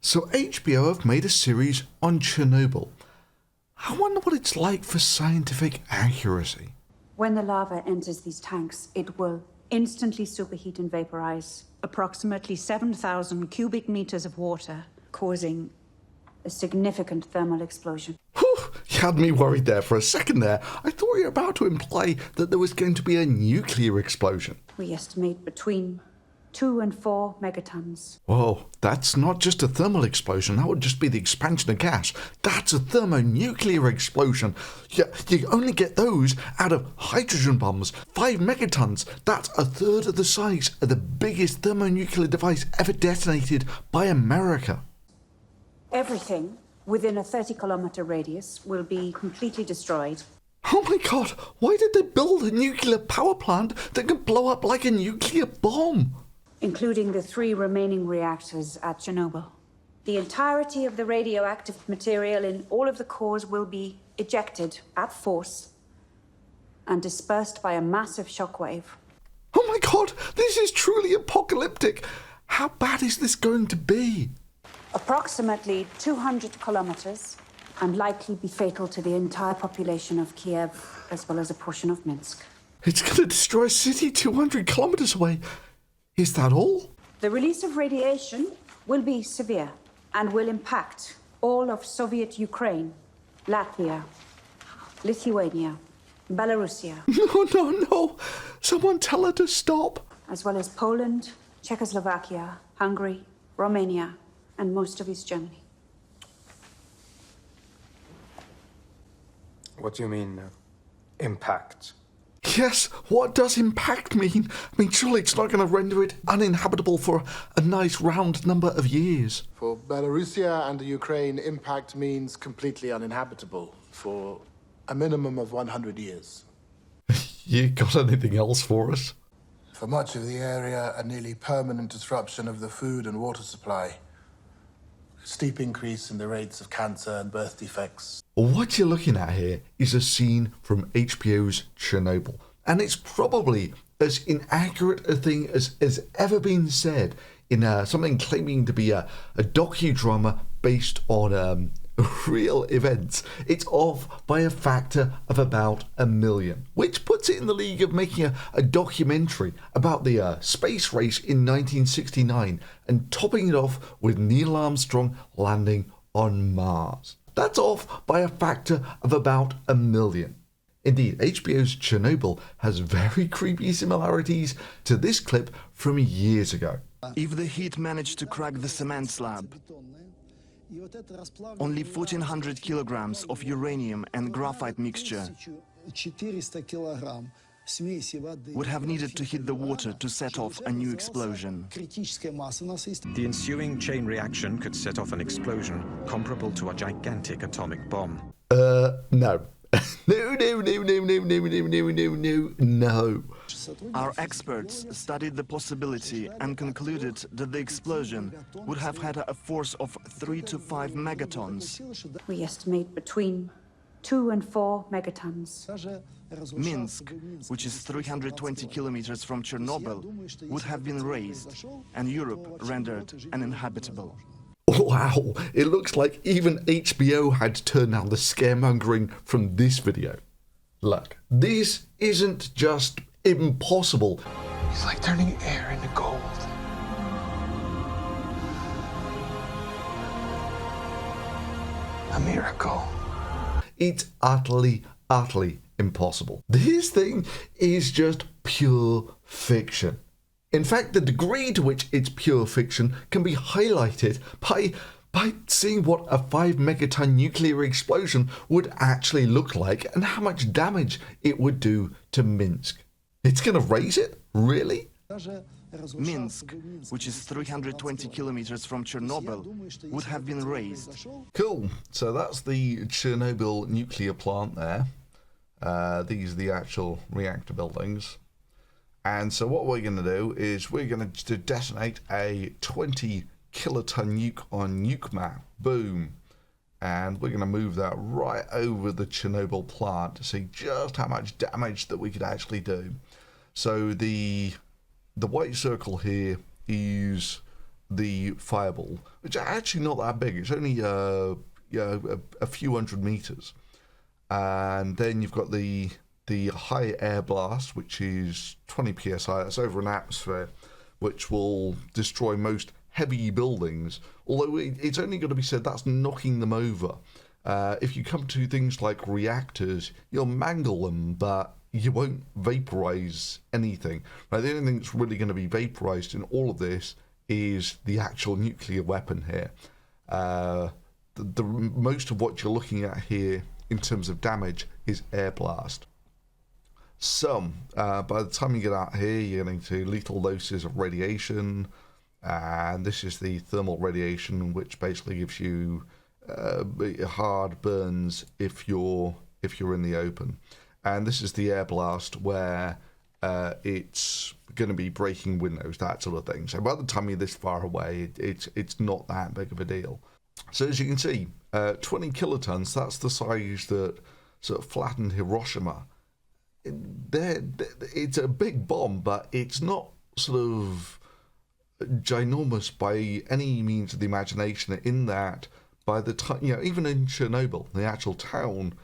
So HBO have made a series on Chernobyl. I wonder what it's like for scientific accuracy. When the lava enters these tanks, it will instantly superheat and vaporize approximately 7,000 cubic meters of water, causing a significant thermal explosion. Whew, you had me worried there for a second there. I thought you were about to imply that there was going to be a nuclear explosion. We estimate between 2 and 4 megatons. Whoa, that's not just a thermal explosion, that would just be the expansion of gas. That's a thermonuclear explosion. You only get those out of hydrogen bombs. 5 megatons, that's a third of the size of the biggest thermonuclear device ever detonated by America. Everything within a 30-kilometer radius will be completely destroyed. Oh my god, why did they build a nuclear power plant that can blow up like a nuclear bomb? Including the 3 remaining reactors at Chernobyl. The entirety of the radioactive material in all of the cores will be ejected at force and dispersed by a massive shockwave. Oh my god, this is truly apocalyptic. How bad is this going to be? Approximately 200 kilometers, and likely be fatal to the entire population of Kiev, as well as a portion of Minsk. It's going to destroy a city 200 kilometers away. Is that all? The release of radiation will be severe and will impact all of Soviet Ukraine, Latvia, Lithuania, Belarusia. No. Someone tell her to stop. As well as Poland, Czechoslovakia, Hungary, Romania, and most of East Germany. What do you mean, impact? Yes, what does impact mean? I mean, surely it's not going to render it uninhabitable for a nice round number of years. For Belarusia and the Ukraine, impact means completely uninhabitable for a minimum of 100 years. You got anything else for us? For much of the area, a nearly permanent disruption of the food and water supply. Steep increase in the rates of cancer and birth defects. What you're looking at here is a scene from HBO's Chernobyl. And it's probably as inaccurate a thing as has ever been said in something claiming to be a docudrama based on real events. It's off by a factor of about 1 million, which puts it in the league of making a documentary about the space race in 1969 and topping it off with Neil Armstrong landing on Mars. That's off by a factor of about 1 million. Indeed, HBO's Chernobyl has very creepy similarities to this clip from years ago. If the heat managed to crack the cement slab, only 1,400 kilograms of uranium and graphite mixture would have needed to hit the water to set off a new explosion. The ensuing chain reaction could set off an explosion comparable to a gigantic atomic bomb. No. No. Our experts studied the possibility and concluded that the explosion would have had a force of 3 to 5 megatons. We estimate between 2 and 4 megatons. Minsk, which is 320 kilometers from Chernobyl, would have been razed and Europe rendered uninhabitable. Wow, it looks like even HBO had to turn down the scaremongering from this video. Look, this isn't just impossible. It's like turning air into gold. A miracle. It's utterly impossible. This thing is just pure fiction. In fact, the degree to which it's pure fiction can be highlighted by seeing what a 5 megaton nuclear explosion would actually look like and how much damage it would do to Minsk. It's going to raise it? Really? Minsk, which is 320 kilometers from Chernobyl, would have been razed. Cool. So that's the Chernobyl nuclear plant there. These are the actual reactor buildings. And so what we're going to do is we're going to detonate a 20 kiloton nuke on nuke map. Boom. And we're going to move that right over the Chernobyl plant to see just how much damage that we could actually do. So the white circle here is the fireball, which are actually not that big. It's only a few hundred meters. And then you've got the high air blast, which is 20 psi. That's over an atmosphere, which will destroy most heavy buildings. Although it's only going to be said that's knocking them over. If you come to things like reactors, you'll mangle them, but you won't vaporize anything. Right? The only thing that's really going to be vaporized in all of this is the actual nuclear weapon here. The most of what you're looking at here in terms of damage is air blast. So, by the time you get out here, you're getting to lethal doses of radiation, and this is the thermal radiation, which basically gives you hard burns if you're in the open. And this is the air blast where it's going to be breaking windows, that sort of thing. So by the time you're this far away, it's not that big of a deal. So as you can see, 20 kilotons, that's the size that sort of flattened Hiroshima. It's a big bomb, but it's not sort of ginormous by any means of the imagination, in that by the time, even in Chernobyl, the actual town,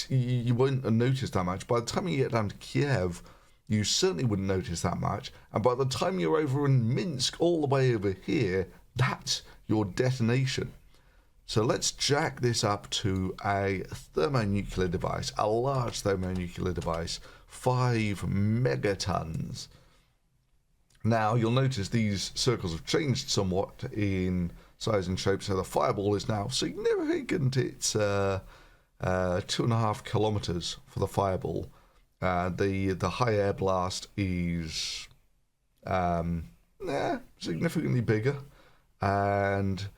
you won't notice that much. By the time you get down to Kiev, you certainly wouldn't notice that much. And by the time you're over in Minsk, all the way over here, that's your detonation. So let's jack this up to a thermonuclear device, a large thermonuclear device, 5 megatons. Now, you'll notice these circles have changed somewhat in size and shape, so the fireball is now significant. It's 2.5 kilometers for the fireball. The high air blast is significantly bigger, and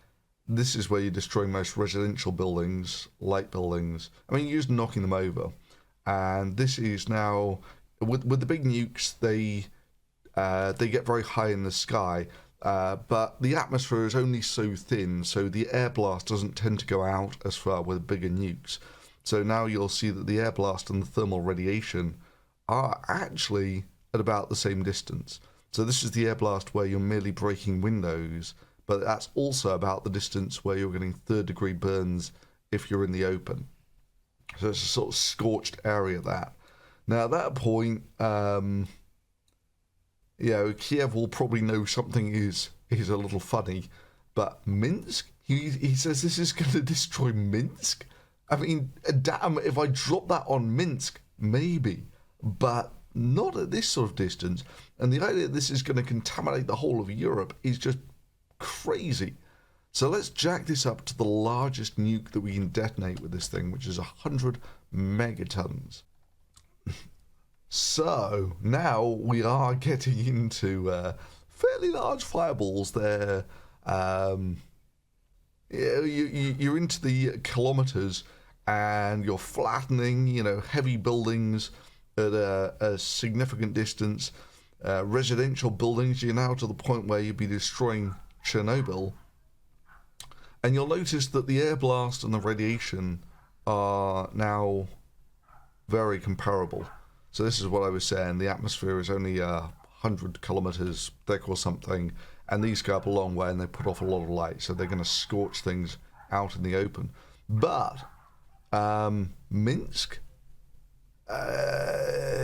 this is where you destroy most residential buildings, light buildings. I mean, you're just knocking them over. And this is now, with the big nukes, they get very high in the sky, but the atmosphere is only so thin, so the air blast doesn't tend to go out as far with bigger nukes. So now you'll see that the air blast and the thermal radiation are actually at about the same distance. So this is the air blast where you're merely breaking windows, but that's also about the distance where you're getting third-degree burns if you're in the open. So it's a sort of scorched area, that. Now, at that point, Kiev will probably know something is a little funny, but Minsk? He says this is going to destroy Minsk? I mean, damn, if I drop that on Minsk, maybe, but not at this sort of distance. And the idea that this is going to contaminate the whole of Europe is just crazy. So let's jack this up to the largest nuke that we can detonate with this thing, which is 100 megatons. So now we are getting into fairly large fireballs. They're you're into the kilometers, and you're flattening heavy buildings at a significant distance. Residential buildings, you're now to the point where you'd be destroying Chernobyl, and you'll notice that the air blast and the radiation are now very comparable. So this is what I was saying, the atmosphere is only 100 kilometers thick or something, and these go up a long way and they put off a lot of light, so they're going to scorch things out in the open. But Minsk,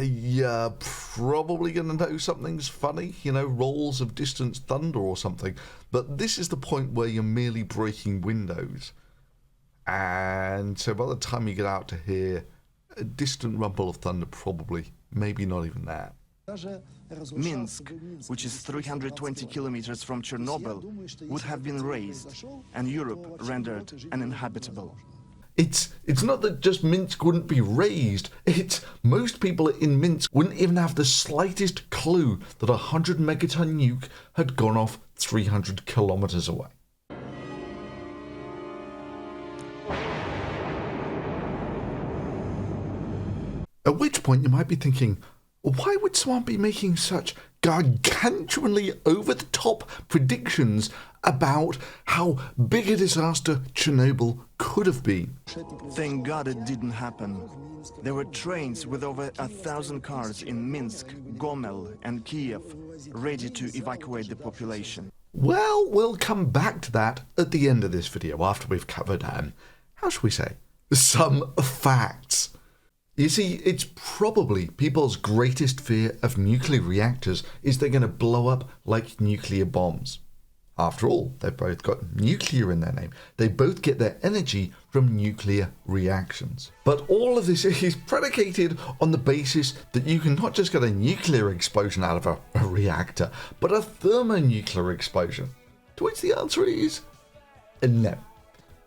you're probably going to know something's funny, rolls of distant thunder or something. But this is the point where you're merely breaking windows. And so by the time you get out to here, a distant rumble of thunder, probably, maybe not even that. Minsk, which is 320 kilometers from Chernobyl, would have been razed, and Europe rendered uninhabitable. It's not that just Minsk wouldn't be razed. It's most people in Minsk wouldn't even have the slightest clue that a 100 megaton nuke had gone off 300 kilometers away. At which point you might be thinking, why would someone be making such gargantuanly over-the-top predictions about how big a disaster Chernobyl could have been. Thank God it didn't happen. There were trains with over 1,000 cars in Minsk, Gomel and Kiev, ready to evacuate the population. Well, we'll come back to that at the end of this video after we've covered, how shall we say, some facts. You see, it's probably people's greatest fear of nuclear reactors is they're going to blow up like nuclear bombs. After all, they've both got nuclear in their name. They both get their energy from nuclear reactions. But all of this is predicated on the basis that you can not just get a nuclear explosion out of a reactor, but a thermonuclear explosion. To which the answer is no.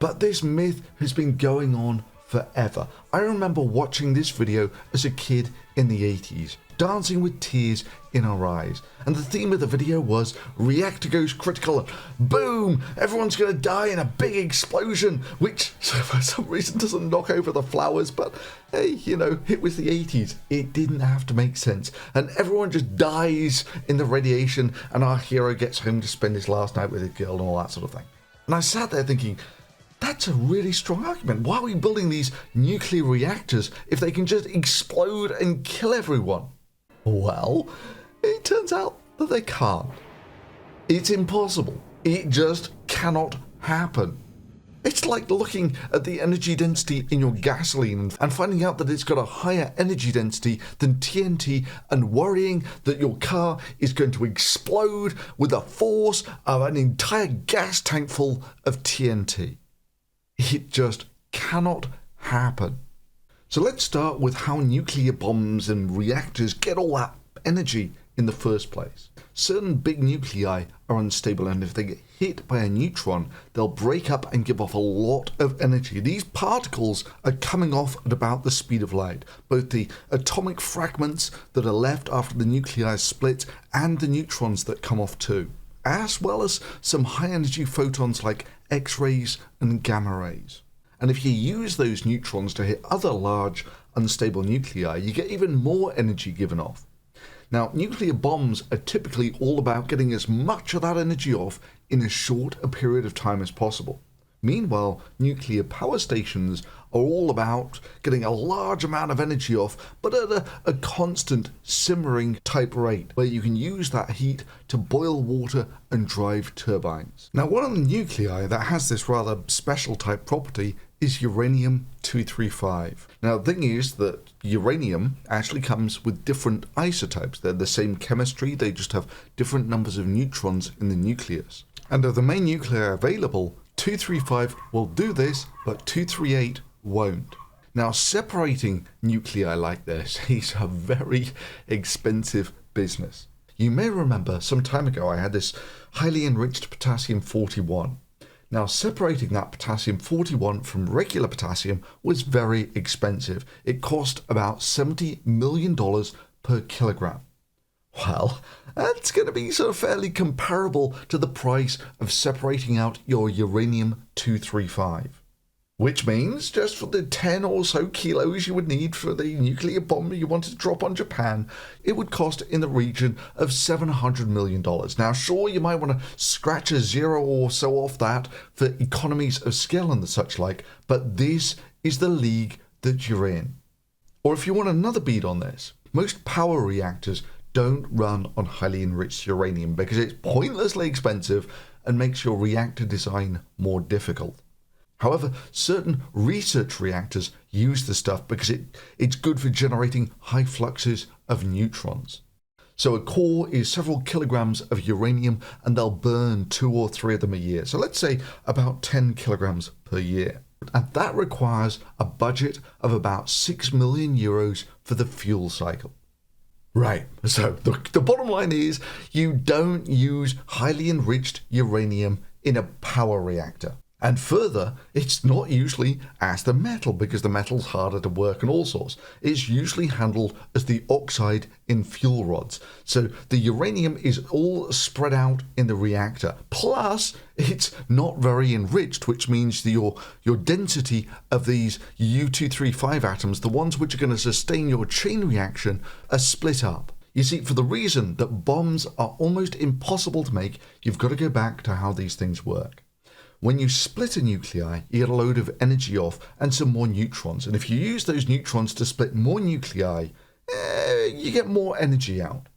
But this myth has been going on forever. I remember watching this video as a kid in the 80s, dancing with tears in our eyes. And the theme of the video was reactor goes critical and boom, everyone's going to die in a big explosion, which for some reason doesn't knock over the flowers, but hey, you know, it was the 80s. It didn't have to make sense. And everyone just dies in the radiation and our hero gets home to spend his last night with his girl and all that sort of thing. And I sat there thinking, that's a really strong argument. Why are we building these nuclear reactors if they can just explode and kill everyone? Well, it turns out that they can't. It's impossible. It just cannot happen. It's like looking at the energy density in your gasoline and finding out that it's got a higher energy density than TNT and worrying that your car is going to explode with the force of an entire gas tank full of TNT. It just cannot happen. So let's start with how nuclear bombs and reactors get all that energy in the first place. Certain big nuclei are unstable, and if they get hit by a neutron, they'll break up and give off a lot of energy. These particles are coming off at about the speed of light. Both the atomic fragments that are left after the nuclei split and the neutrons that come off too, as well as some high energy photons like X-rays and gamma rays. And if you use those neutrons to hit other large unstable nuclei, you get even more energy given off. Now, nuclear bombs are typically all about getting as much of that energy off in as short a period of time as possible. Meanwhile, nuclear power stations are all about getting a large amount of energy off, but at a constant simmering type rate, where you can use that heat to boil water and drive turbines. Now, one of the nuclei that has this rather special type property is uranium-235. Now, the thing is that uranium actually comes with different isotopes. They're the same chemistry, they just have different numbers of neutrons in the nucleus. And of the main nuclei available, 235 will do this, but 238 won't. Now, separating nuclei like this is a very expensive business. You may remember some time ago I had this highly enriched potassium-41. Now, separating that potassium-41 from regular potassium was very expensive. It cost about $70 million per kilogram. Well, that's going to be sort of fairly comparable to the price of separating out your uranium-235. Which means just for the 10 or so kilos you would need for the nuclear bomb you wanted to drop on Japan, it would cost in the region of $700 million. Now, sure, you might want to scratch a zero or so off that for economies of scale and the such like, but this is the league that you're in. Or if you want another beat on this, most power reactors don't run on highly enriched uranium because it's pointlessly expensive and makes your reactor design more difficult. However, certain research reactors use the stuff because it's good for generating high fluxes of neutrons. So a core is several kilograms of uranium and they'll burn 2 or 3 of them a year. So let's say about 10 kilograms per year. And that requires a budget of about 6 million euros for the fuel cycle. Right, so the bottom line is you don't use highly enriched uranium in a power reactor. And further, it's not usually as the metal because the metal's harder to work and all sorts. It's usually handled as the oxide in fuel rods. So the uranium is all spread out in the reactor. Plus, it's not very enriched, which means your density of these U-235 atoms, the ones which are going to sustain your chain reaction, are split up. You see, for the reason that bombs are almost impossible to make, you've got to go back to how these things work. When you split a nuclei, you get a load of energy off and some more neutrons. And if you use those neutrons to split more nuclei, you get more energy out.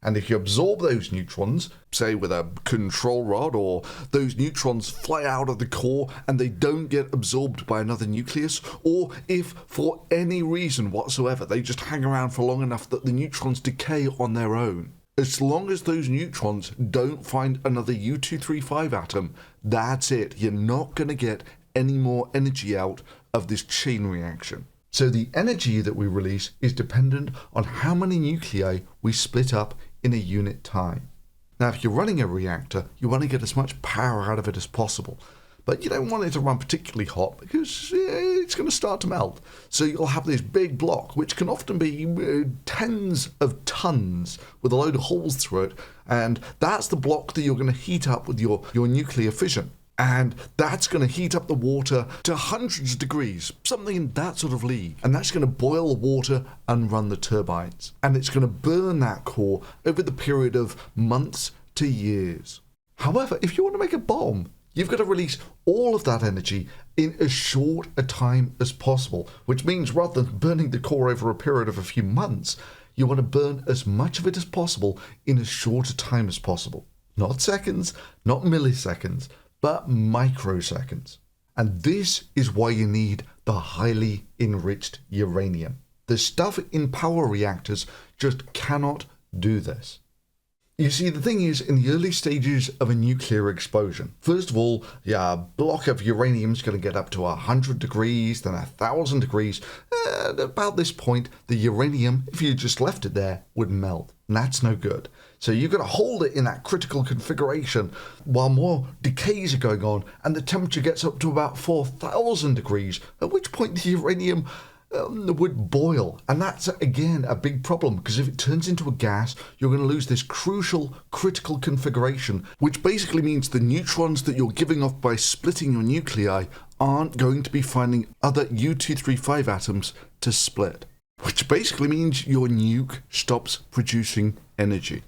And if you absorb those neutrons, say with a control rod, or those neutrons fly out of the core and they don't get absorbed by another nucleus, or if for any reason whatsoever they just hang around for long enough that the neutrons decay on their own, as long as those neutrons don't find another U-235 atom, that's it. You're not going to get any more energy out of this chain reaction. So the energy that we release is dependent on how many nuclei we split up in a unit time. Now, if you're running a reactor, you want to get as much power out of it as possible. But you don't want it to run particularly hot because it's going to start to melt. So you'll have this big block, which can often be tens of tons with a load of holes through it. And that's the block that you're going to heat up with your nuclear fission. And that's going to heat up the water to hundreds of degrees, something in that sort of league. And that's going to boil the water and run the turbines. And it's going to burn that core over the period of months to years. However, if you want to make a bomb, you've got to release all of that energy in as short a time as possible, which means rather than burning the core over a period of a few months, you want to burn as much of it as possible in as short a time as possible. Not seconds, not milliseconds, but microseconds. And this is why you need the highly enriched uranium. The stuff in power reactors just cannot do this. You see, the thing is, in the early stages of a nuclear explosion, first of all, a block of uranium is going to get up to 100 degrees, then 1,000 degrees. At about this point, the uranium, if you just left it there, would melt. And that's no good. So you've got to hold it in that critical configuration while more decays are going on and the temperature gets up to about 4,000 degrees, at which point the uranium would boil. And that's, again, a big problem, because if it turns into a gas, you're going to lose this crucial critical configuration, which basically means the neutrons that you're giving off by splitting your nuclei aren't going to be finding other U-235 atoms to split, which basically means your nuke stops producing energy.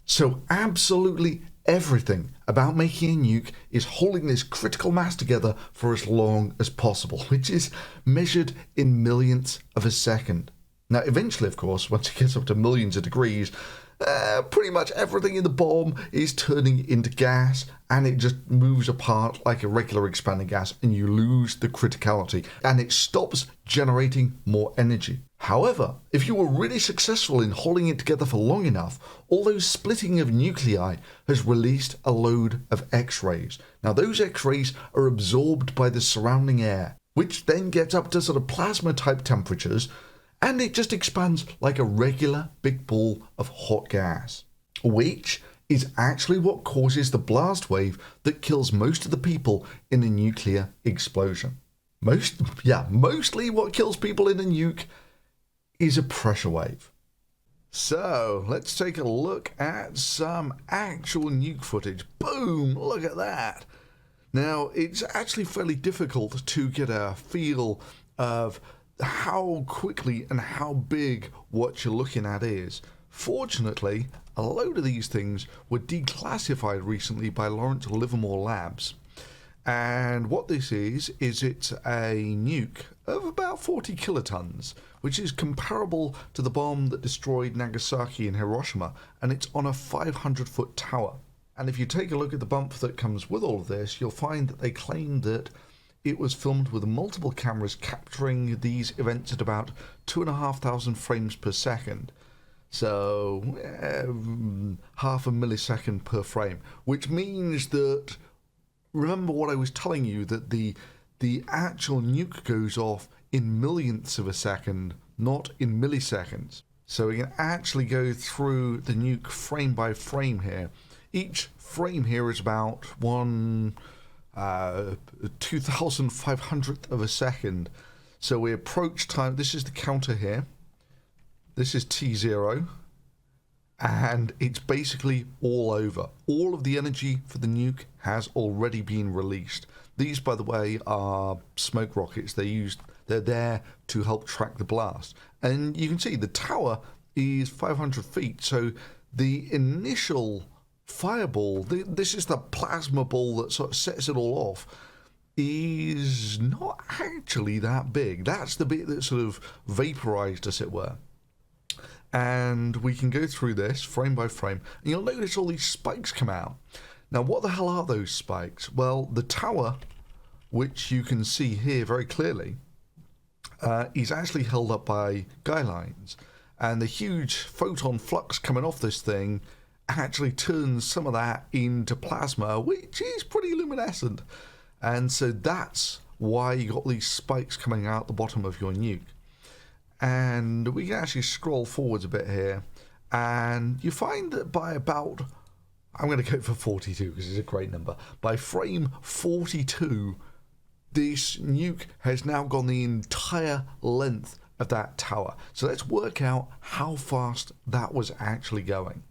So absolutely everything about making a nuke is holding this critical mass together for as long as possible, which is measured in millionths of a second. Now, eventually, of course, once it gets up to millions of degrees, pretty much everything in the bomb is turning into gas, and it just moves apart like a regular expanding gas, and you lose the criticality, and it stops generating more energy. However, if you were really successful in holding it together for long enough, all those splitting of nuclei has released a load of X-rays. Now, those X-rays are absorbed by the surrounding air, which then gets up to sort of plasma-type temperatures, and it just expands like a regular big ball of hot gas, which is actually what causes the blast wave that kills most of the people in a nuclear explosion. Mostly what kills people in a nuke is a pressure wave. So let's take a look at some actual nuke footage. Boom, look at that. Now, it's actually fairly difficult to get a feel of how quickly and how big what you're looking at is. Fortunately, a load of these things were declassified recently by Lawrence Livermore Labs. And what this is it's a nuke of about 40 kilotons, which is comparable to the bomb that destroyed Nagasaki and Hiroshima, and it's on a 500-foot tower. And if you take a look at the bump that comes with all of this, you'll find that they claim that it was filmed with multiple cameras capturing these events at about 2,500 frames per second. So, half a millisecond per frame, which means that, remember what I was telling you, that the actual nuke goes off in millionths of a second, not in milliseconds. So we can actually go through the nuke frame by frame here. Each frame here is about 2,500th of a second. So we approach time. This is the counter here. This is T0. And it's basically all over. All of the energy for the nuke has already been released. These, by the way, are smoke rockets. They're there to help track the blast. And you can see the tower is 500 feet. So the initial fireball, this is the plasma ball that sort of sets it all off, is not actually that big. That's the bit that sort of vaporized, as it were. And we can go through this frame by frame, and you'll notice all these spikes come out. Now, what the hell are those spikes? Well, the tower, which you can see here very clearly, is actually held up by guy lines, and the huge photon flux coming off this thing actually turns some of that into plasma, which is pretty luminescent. And so that's why you got these spikes coming out the bottom of your nuke. And we can actually scroll forwards a bit here, and you find that by about, I'm going to go for 42 because it's a great number, by frame 42, this nuke has now gone the entire length of that tower. So let's work out how fast that was actually going.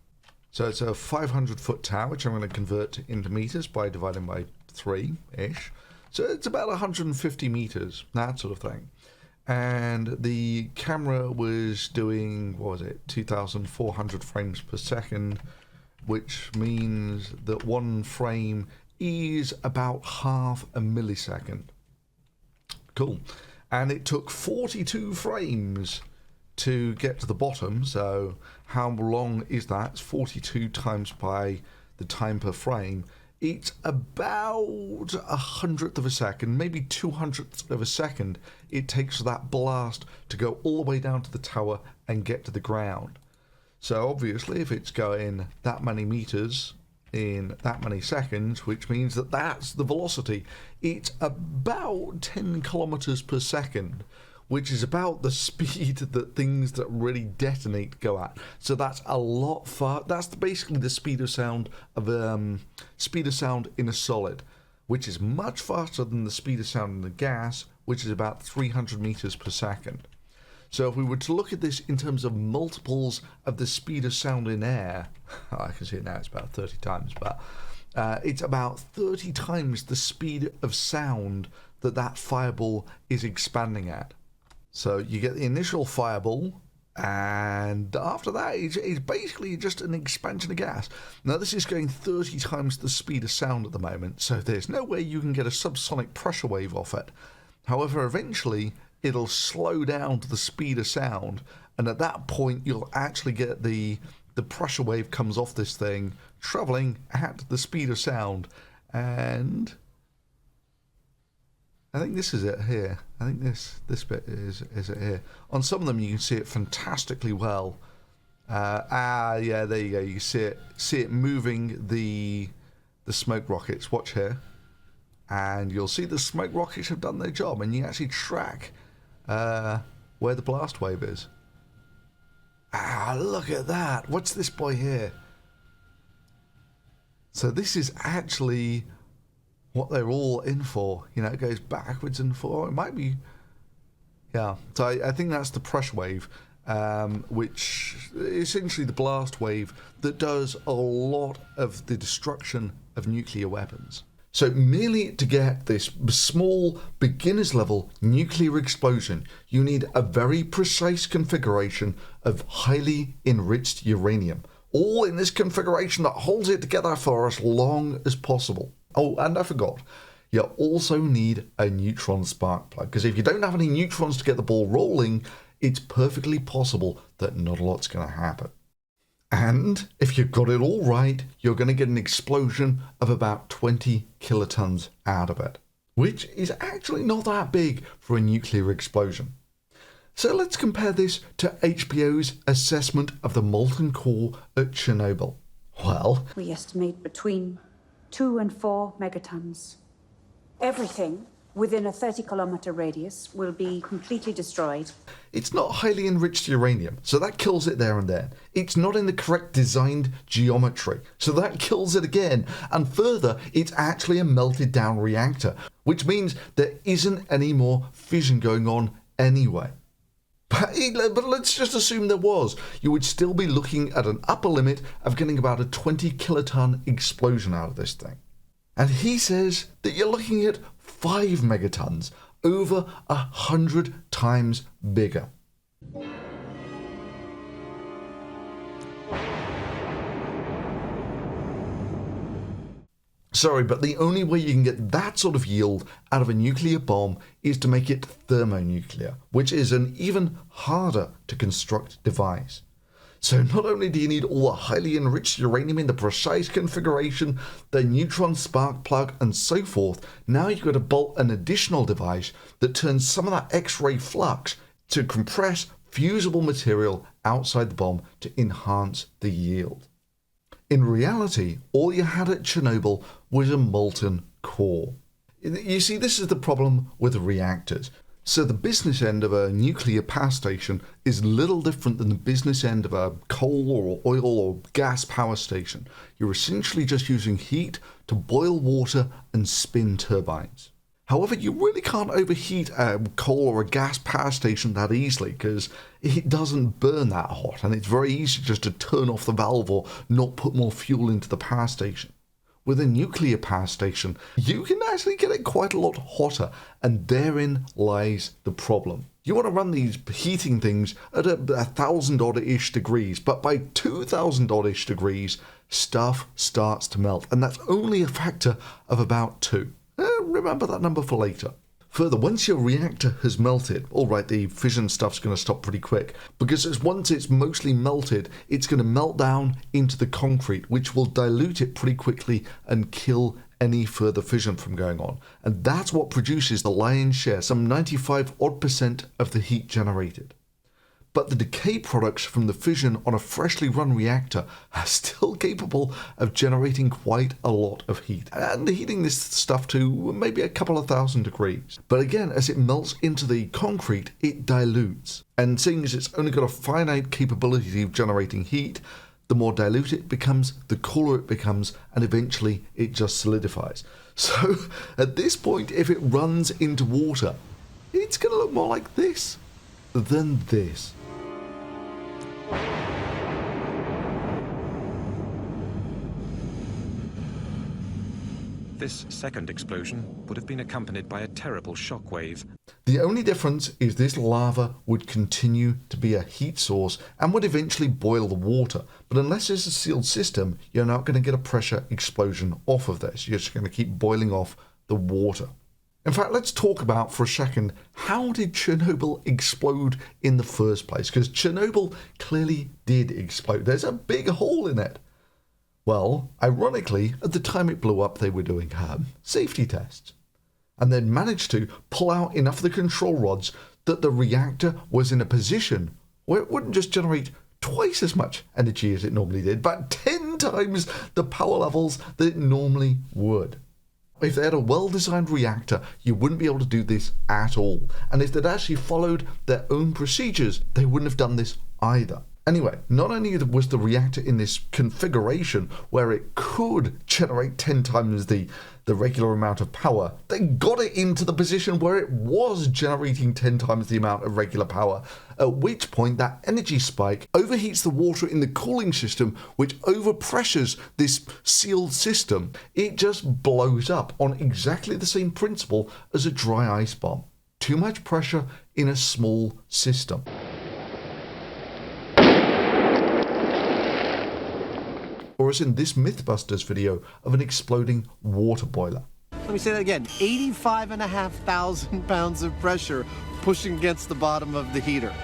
So it's a 500-foot tower, which I'm going to convert into meters by dividing by 3-ish. So it's about 150 meters, that sort of thing. And the camera was doing, what was it, 2,400 frames per second, which means that one frame is about half a millisecond. Cool. And it took 42 frames to get to the bottom, so how long is that? It's 42 times by the time per frame. It's about 100th of a second, maybe 200ths of a second it takes for that blast to go all the way down to the tower and get to the ground. So obviously if it's going that many meters in that many seconds, which means that that's the velocity, it's about 10 kilometers per second, which is about the speed that things that really detonate go at. So that's a lot far. That's basically the speed of sound in a solid, which is much faster than the speed of sound in a gas, which is about 300 meters per second. So if we were to look at this in terms of multiples of the speed of sound in air, I can see it now, it's about 30 times, but it's about 30 times the speed of sound that fireball is expanding at. So you get the initial fireball, and after that it's basically just an expansion of gas. Now this is going 30 times the speed of sound at the moment, so there's no way you can get a subsonic pressure wave off it. However, eventually it'll slow down to the speed of sound, and at that point you'll actually get the pressure wave comes off this thing traveling at the speed of sound. And I think this is it here. I think this bit is it here. On some of them you can see it fantastically well. Yeah, there you go. You see it moving the smoke rockets. Watch here, and you'll see the smoke rockets have done their job, and you actually track where the blast wave is. Look at that. What's this boy here? So this is actually what they're all in for. You know, it goes backwards and forward. It might be, yeah. So I think that's the pressure wave, which is essentially the blast wave that does a lot of the destruction of nuclear weapons. So merely to get this small beginner's level nuclear explosion, you need a very precise configuration of highly enriched uranium, all in this configuration that holds it together for as long as possible. Oh, and I forgot, you also need a neutron spark plug, because if you don't have any neutrons to get the ball rolling, it's perfectly possible that not a lot's going to happen. And if you've got it all right, you're going to get an explosion of about 20 kilotons out of it, which is actually not that big for a nuclear explosion. So let's compare this to HBO's assessment of the molten core at Chernobyl. Well, we estimate between 2 and 4 megatons. Everything within a 30-kilometer radius will be completely destroyed. It's not highly enriched uranium, so that kills it there and then. It's not in the correct designed geometry, so that kills it again. And further, it's actually a melted down reactor, which means there isn't any more fission going on anyway. But let's just assume there was. You would still be looking at an upper limit of getting about a 20 kiloton explosion out of this thing. And he says that you're looking at 5 megatons, over 100 times bigger. Sorry, but the only way you can get that sort of yield out of a nuclear bomb is to make it thermonuclear, which is an even harder to construct device. So not only do you need all the highly enriched uranium in the precise configuration, the neutron spark plug and so forth, now you've got to bolt an additional device that turns some of that X-ray flux to compress fusible material outside the bomb to enhance the yield. In reality, all you had at Chernobyl was a molten core. You see, this is the problem with reactors. So the business end of a nuclear power station is little different than the business end of a coal or oil or gas power station. You're essentially just using heat to boil water and spin turbines. However, you really can't overheat a coal or a gas power station that easily because it doesn't burn that hot, and it's very easy just to turn off the valve or not put more fuel into the power station. With a nuclear power station, you can actually get it quite a lot hotter, and therein lies the problem. You want to run these heating things at 1,000-odd-ish degrees, but by 2,000-odd-ish degrees, stuff starts to melt, and that's only a factor of about 2. Remember that number for later. Further, once your reactor has melted, alright, the fission stuff's going to stop pretty quick, because once it's mostly melted, it's going to melt down into the concrete, which will dilute it pretty quickly and kill any further fission from going on. And that's what produces the lion's share, some 95% of the heat generated. But the decay products from the fission on a freshly run reactor are still capable of generating quite a lot of heat, and heating this stuff to maybe a couple of thousand degrees. But again, as it melts into the concrete, it dilutes. And seeing as it's only got a finite capability of generating heat, the more dilute it becomes, the cooler it becomes, and eventually it just solidifies. So at this point, if it runs into water, it's going to look more like this than this. This second explosion would have been accompanied by a terrible shockwave. The only difference is this lava would continue to be a heat source and would eventually boil the water. But unless it's a sealed system, you're not going to get a pressure explosion off of this. You're just going to keep boiling off the water. In fact, let's talk about for a second, how did Chernobyl explode in the first place? Because Chernobyl clearly did explode. There's a big hole in it. Well, ironically, at the time it blew up, they were doing safety tests. And they'd managed to pull out enough of the control rods that the reactor was in a position where it wouldn't just generate twice as much energy as it normally did, but 10 times the power levels that it normally would. If they had a well-designed reactor, you wouldn't be able to do this at all. And if they'd actually followed their own procedures, they wouldn't have done this either. Anyway, not only was the reactor in this configuration where it could generate 10 times the regular amount of power, they got it into the position where it was generating 10 times the amount of regular power, at which point that energy spike overheats the water in the cooling system, which overpressures this sealed system. It just blows up on exactly the same principle as a dry ice bomb. Too much pressure in a small system. Or as in this Mythbusters video of an exploding water boiler. Let me say that again. 85,500 pounds of pressure pushing against the bottom of the heater.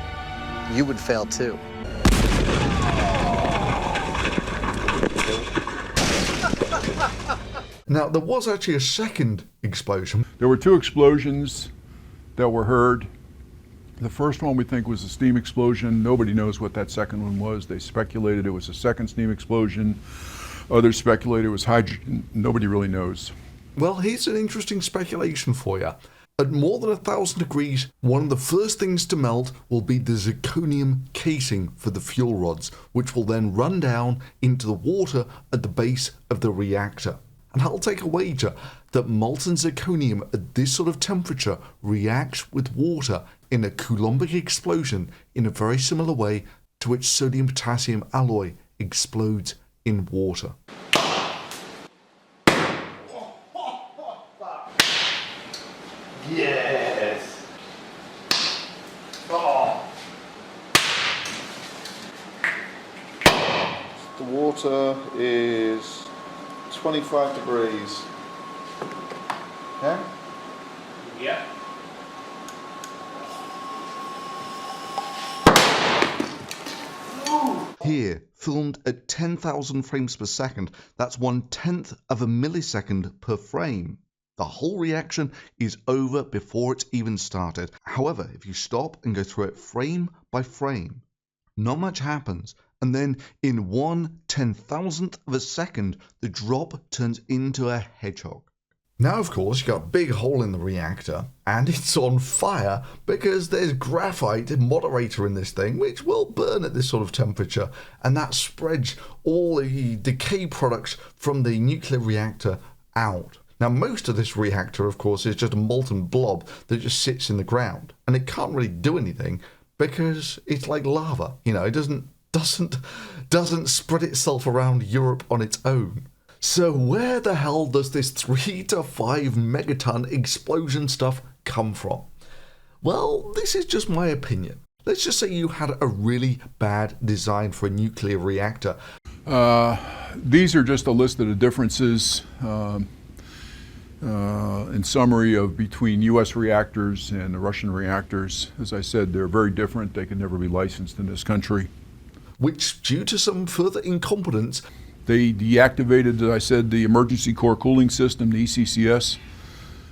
You would fail too. Now, there was actually a second explosion. There were 2 explosions that were heard. The first one we think was a steam explosion. Nobody knows what that second one was. They speculated it was a second steam explosion. Others speculated it was hydrogen. Nobody really knows. Well, here's an interesting speculation for you. At more than 1,000 degrees, one of the first things to melt will be the zirconium casing for the fuel rods, which will then run down into the water at the base of the reactor. And I'll take a wager that molten zirconium at this sort of temperature reacts with water in a Coulombic explosion in a very similar way to which sodium-potassium alloy explodes in water. Yes! Oh! The water is 25 degrees. 10,000 frames per second. That's 1/10 of a millisecond per frame. The whole reaction is over before it's even started. However, if you stop and go through it frame by frame, not much happens. And then in 1/10,000th of a second, the drop turns into a hedgehog. Now, of course, you've got a big hole in the reactor, and it's on fire because there's graphite moderator in this thing, which will burn at this sort of temperature, and that spreads all the decay products from the nuclear reactor out. Now, most of this reactor, of course, is just a molten blob that just sits in the ground, and it can't really do anything because it's like lava. You know, it doesn't spread itself around Europe on its own. So where the hell does this 3 to 5 megaton explosion stuff come from? Well, this is just my opinion. Let's just say you had a really bad design for a nuclear reactor. These are just a list of the differences in summary of between U.S. reactors and the Russian reactors. As I said, they're very different. They can never be licensed in this country. Which, due to some further incompetence, they deactivated, as I said, the emergency core cooling system, the ECCS,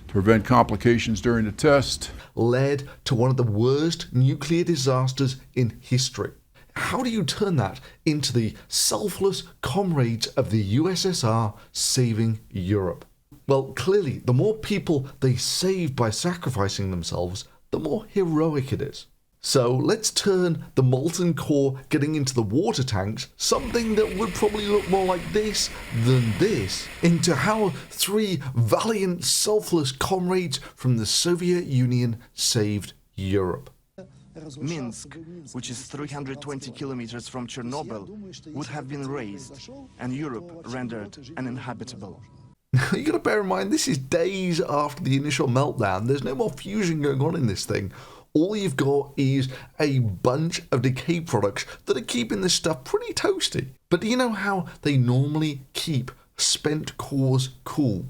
to prevent complications during the test. Led to one of the worst nuclear disasters in history. How do you turn that into the selfless comrades of the USSR saving Europe? Well, clearly, the more people they save by sacrificing themselves, the more heroic it is. So let's turn the molten core getting into the water tanks, something that would probably look more like this than this, into how 3 valiant, selfless comrades from the Soviet Union saved Europe. Minsk, which is 320 kilometers from Chernobyl, would have been razed and Europe rendered uninhabitable. You gotta bear in mind, this is days after the initial meltdown. There's no more fusion going on in this thing. All you've got is a bunch of decay products that are keeping this stuff pretty toasty. But do you know how they normally keep spent cores cool?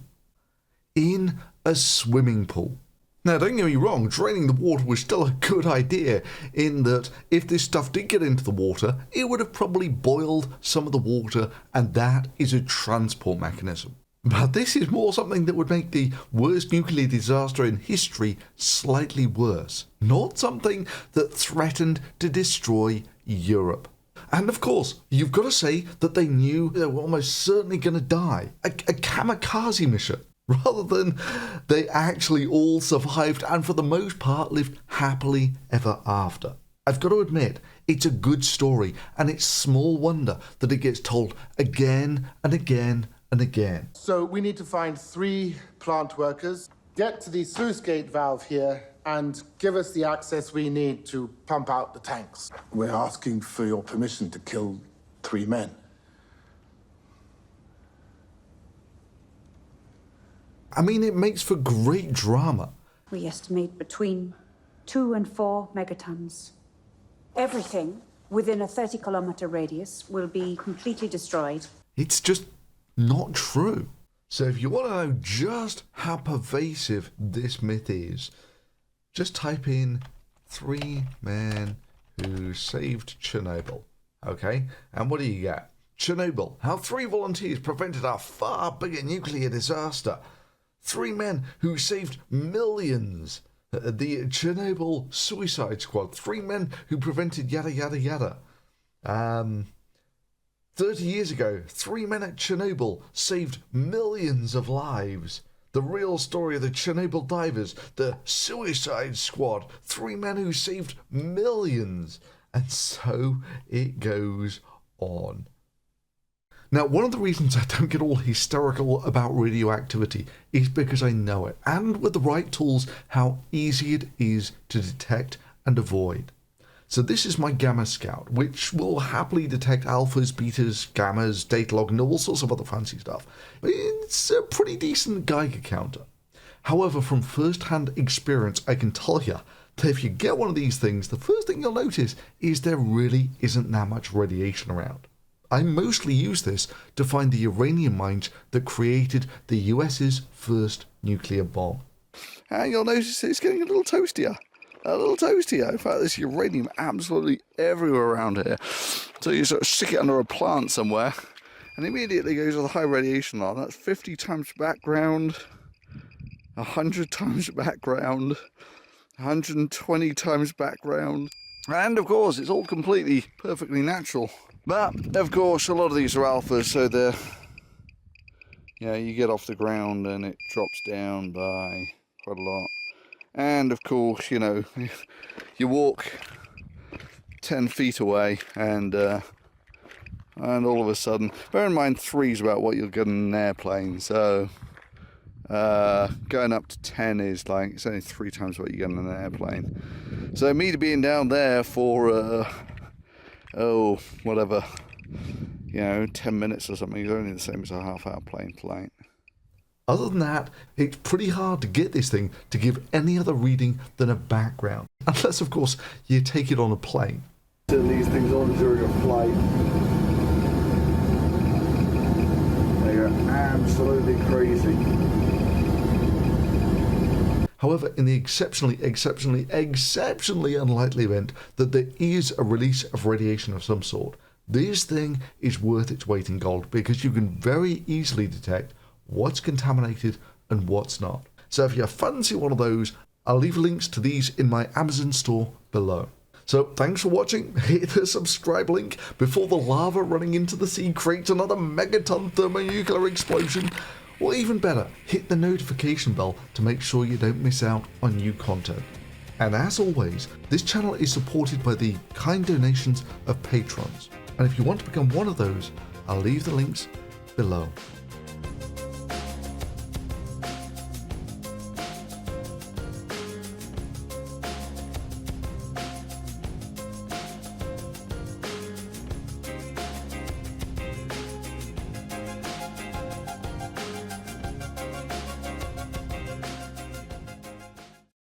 In a swimming pool. Now, don't get me wrong, draining the water was still a good idea, in that if this stuff did get into the water, it would have probably boiled some of the water, and that is a transport mechanism. But this is more something that would make the worst nuclear disaster in history slightly worse, not something that threatened to destroy Europe. And of course, you've got to say that they knew they were almost certainly going to die. A kamikaze mission, rather than they actually all survived and for the most part lived happily ever after. I've got to admit, it's a good story, and it's small wonder that it gets told again and again and again. So we need to find 3 plant workers, get to the sluice gate valve here, and give us the access we need to pump out the tanks. We're asking for your permission to kill 3 men. I mean, it makes for great drama. We estimate between 2 and 4 megatons. Everything within a 30-kilometer radius will be completely destroyed. It's just not true. So if you want to know just how pervasive this myth is, just type in 3 men who saved Chernobyl. Okay, and what do you get? Chernobyl, how 3 volunteers prevented a far bigger nuclear disaster. 3 men who saved millions. The Chernobyl suicide squad. 3 men who prevented yada yada yada. 30 years ago, 3 men at Chernobyl saved millions of lives. The real story of the Chernobyl divers, the suicide squad, 3 men who saved millions. And so it goes on. Now, one of the reasons I don't get all hysterical about radioactivity is because I know it, and with the right tools, how easy it is to detect and avoid. So this is my Gamma Scout, which will happily detect alphas, betas, gammas, data log, and all sorts of other fancy stuff. It's a pretty decent Geiger counter. However, from first-hand experience, I can tell you that if you get one of these things, the first thing you'll notice is there really isn't that much radiation around. I mostly use this to find the uranium mines that created the US's first nuclear bomb. And you'll notice it's getting a little toastier. In fact, there's uranium absolutely everywhere around here. So you sort of stick it under a plant somewhere, and immediately goes with a high radiation alarm. That's 50 times background, 100 times background, 120 times background. And of course, it's all completely, perfectly natural. But of course, a lot of these are alphas, so they're, you get off the ground and it drops down by quite a lot. And of course, you walk 10 feet away and all of a sudden, bear in mind 3 is about what you'll get in an airplane, so going up to 10 is like, it's only 3 times what you get in an airplane. So me being down there for, 10 minutes or something is only the same as a half-hour plane flight. Other than that, it's pretty hard to get this thing to give any other reading than a background. Unless, of course, you take it on a plane. Turn these things on during a flight. They are absolutely crazy. However, in the exceptionally unlikely event that there is a release of radiation of some sort, this thing is worth its weight in gold because you can very easily detect what's contaminated and what's not. So if you fancy one of those, I'll leave links to these in my Amazon store below. So thanks for watching. Hit the subscribe link before the lava running into the sea creates another megaton thermonuclear explosion. Or even better, hit the notification bell to make sure you don't miss out on new content. And as always, this channel is supported by the kind donations of patrons. And if you want to become one of those, I'll leave the links below.